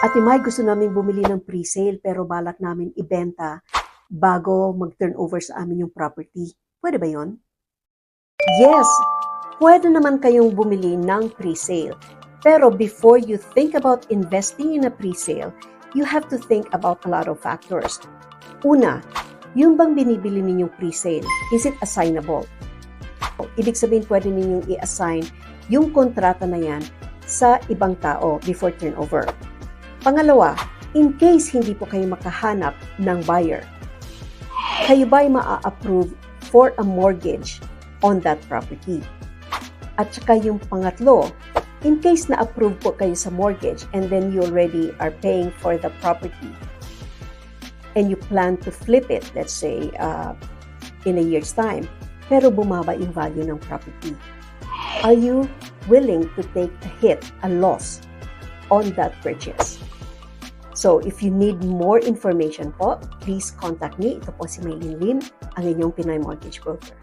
Ate May, gusto namin bumili ng pre-sale pero balak namin ibenta bago mag-turnover sa amin yung property. Pwede ba yon? Yes, pwede naman kayong bumili ng pre-sale. Pero before you think about investing in a pre-sale, you have to think about a lot of factors. Una, yung bang binibili ninyong pre-sale, is it assignable? Ibig sabihin pwede ninyong i-assign yung kontrata na yan sa ibang tao before turnover. Pangalawa, in case hindi po kayo makahanap ng buyer, kayo ba'y maa-approve for a mortgage on that property? At saka yung pangatlo, in case na-approve po kayo sa mortgage and then you already are paying for the property and you plan to flip it, let's say, in a year's time, pero bumaba yung value ng property, are you willing to take a hit, a loss on that purchase? So, if you need more information po, please contact me. Ito po si Maylene Lim, ang inyong Pinoy Mortgage Broker.